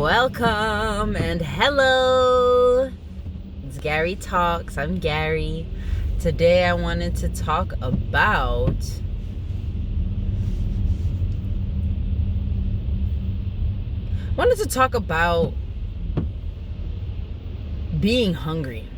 Welcome and hello. It's Gari Talks. I'm Gary. Today I wanted to talk about being hungry.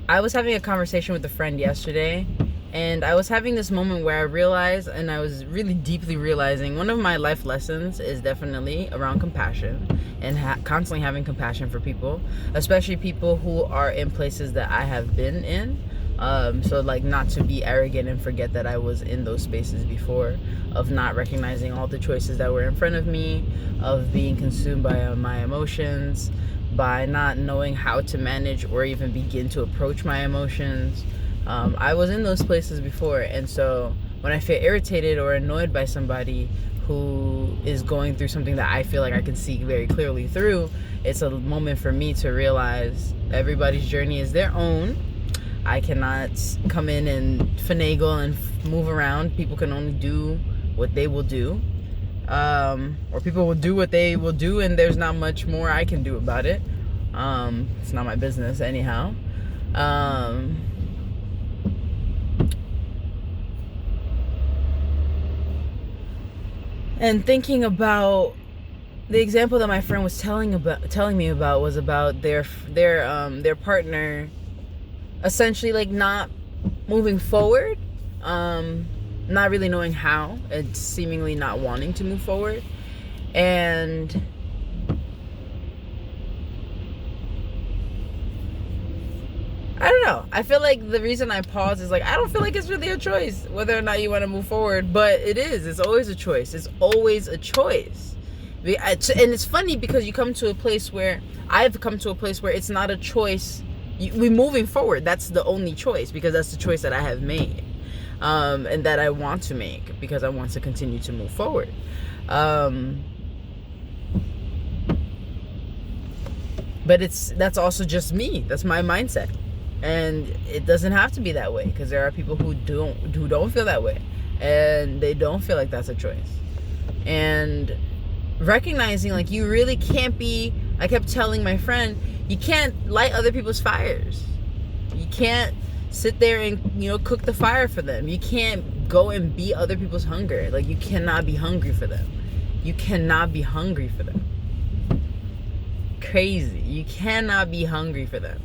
I was having a conversation with a friend yesterday, and I was having this moment where I realized, and I was really deeply realizing, one of my life lessons is definitely around compassion and constantly having compassion for people, especially people who are in places that I have been in. So like not to be arrogant and forget that I was in those spaces before, of not recognizing all the choices that were in front of me, of being consumed by my emotions, by not knowing how to manage or even begin to approach my emotions. I was in those places before, and so when I feel irritated or annoyed by somebody who is going through something that I feel like I can see very clearly through, it's a moment for me to realize everybody's journey is their own. I cannot come in and finagle and move around. People can only do what they will do, or people will do what they will do, and there's not much more I can do about it. It's not my business anyhow. And thinking about the example that my friend was telling me about was about their partner essentially like not moving forward, not really knowing how, and seemingly not wanting to move forward. And I don't know. I feel like the reason I pause is like I don't feel like it's really a choice whether or not you want to move forward, but it is. It's always a choice. It's always a choice. And it's funny because you come to a place where I've come to a place where it's not a choice. We're moving forward. That's the only choice, because that's the choice that I have made, and that I want to make because I want to continue to move forward. But that's also just me. That's my mindset. And it doesn't have to be that way, because there are people who don't feel that way, and they don't feel like that's a choice. And recognizing like you really can't be, I kept telling my friend, you can't light other people's fires. You can't sit there and cook the fire for them. You can't go and be other people's hunger. Like, you cannot be hungry for them. You cannot be hungry for them. Crazy. You cannot be hungry for them.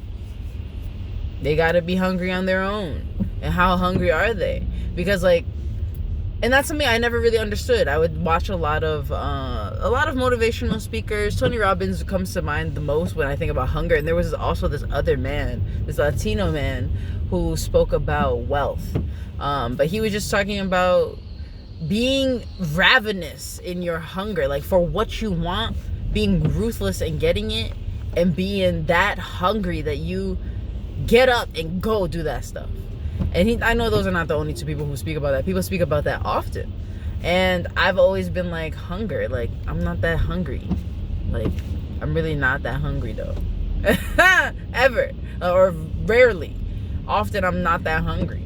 They gotta be hungry on their own. And how hungry are they? Because and that's something I never really understood. I would watch a lot of motivational speakers. Tony Robbins comes to mind the most when I think about hunger. And there was also this other man, this Latino man, who spoke about wealth. But he was just talking about being ravenous in your hunger, like for what you want, being ruthless in getting it, and being that hungry that you get up and go do that stuff. And I know those are not the only two people who speak about that. People speak about that often. And I've always been like, hunger, like I'm not that hungry. Like, I'm really not that hungry though. Ever. Or rarely. Often I'm not that hungry.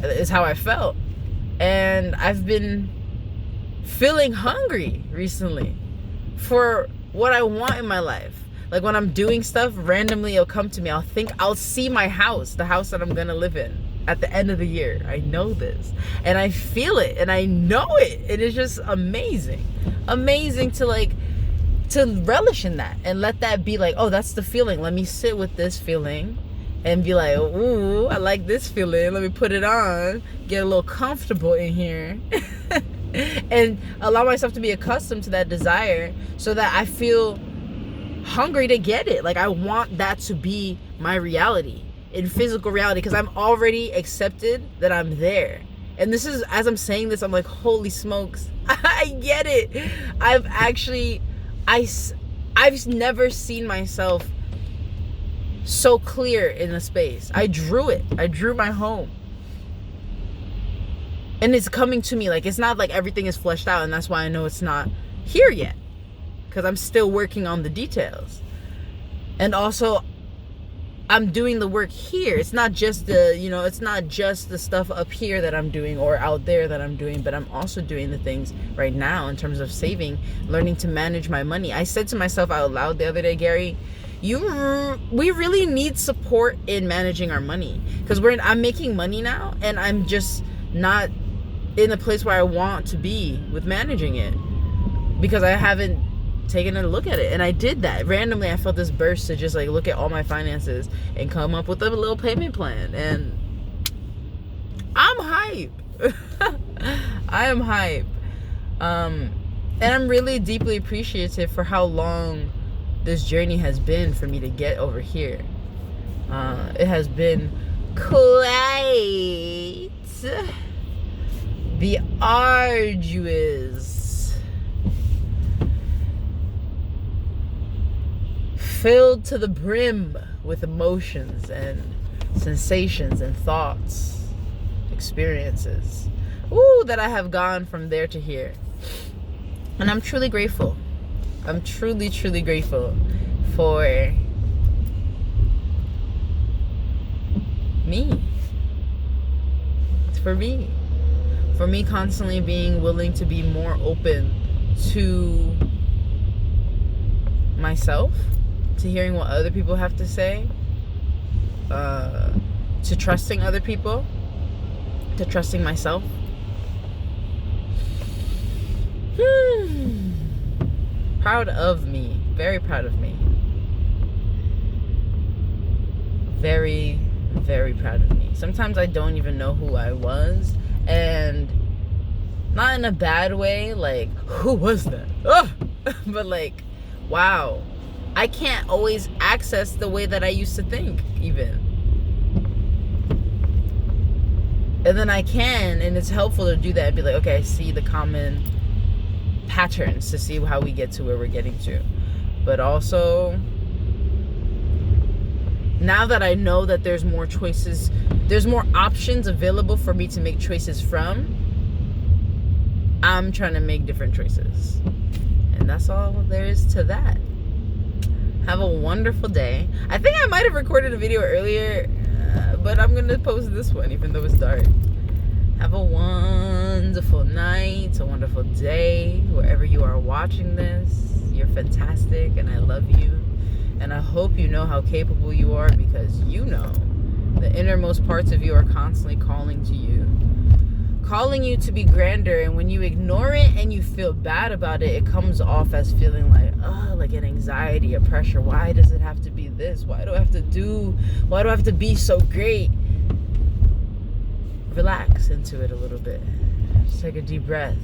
It's how I felt. And I've been feeling hungry recently for what I want in my life. Like when I'm doing stuff, randomly it'll come to me. I'll see my house, the house that I'm gonna live in at the end of the year. I know this. And I feel it and I know it. It is just amazing. Amazing to relish in that and let that be like, oh, that's the feeling. Let me sit with this feeling and be like, ooh, I like this feeling. Let me put it on, get a little comfortable in here. And allow myself to be accustomed to that desire so that I feel hungry to get it. Like I want that to be my reality in physical reality, because I'm already accepted that I'm there. And this is, as I'm saying this, I'm like, holy smokes, I get it. I've never seen myself so clear in a space. I drew my home, and it's coming to me. Like, it's not like everything is fleshed out, and that's why I know it's not here yet, because I'm still working on the details. And also, I'm doing the work here. It's not just the stuff up here that I'm doing or out there that I'm doing, but I'm also doing the things right now in terms of saving, learning to manage my money. I said to myself out loud the other day, Gary, we really need support in managing our money, because I'm making money now and I'm just not in a place where I want to be with managing it, because I haven't taking a look at it. And I did that randomly. I felt this burst to just like look at all my finances and come up with a little payment plan, and I'm hype. I am hype. And I'm really deeply appreciative for how long this journey has been for me to get over here. It has been quite the arduous, filled to the brim with emotions and sensations and thoughts, experiences, that I have gone from there to here. And I'm truly grateful. I'm truly, truly grateful for me. It's for me. For me constantly being willing to be more open to myself, to hearing what other people have to say, to trusting other people, to trusting myself. Proud of me. Very proud of me. Very, very proud of me. Sometimes I don't even know who I was, and not in a bad way, like, who was that? Ugh! But like, wow. I can't always access the way that I used to think, even. And then I can, and it's helpful to do that and be like, okay, I see the common patterns to see how we get to where we're getting to. But also, now that I know that there's more choices, there's more options available for me to make choices from, I'm trying to make different choices. And that's all there is to that. Have a wonderful day. I think I might have recorded a video earlier, but I'm going to post this one even though it's dark. Have a wonderful night, a wonderful day, wherever you are watching this. You're fantastic, and I love you. And I hope you know how capable you are, because you know the innermost parts of you are constantly calling to you. Calling you to be grander, and when you ignore it and you feel bad about it, it comes off as feeling like an anxiety, a pressure. Why does it have to be this? Why do I have to be so great? Relax into it a little bit. Just take a deep breath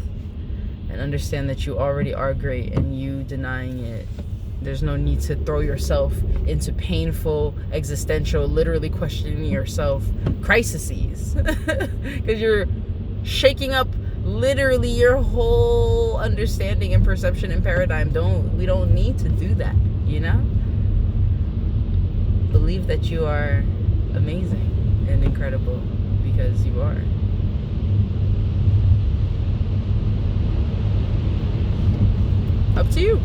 and understand that you already are great, and you denying it, there's no need to throw yourself into painful, existential, literally questioning yourself crises, because you're shaking up literally your whole understanding and perception and paradigm. We don't need to do that, Believe that you are amazing and incredible, because you are. Up to you.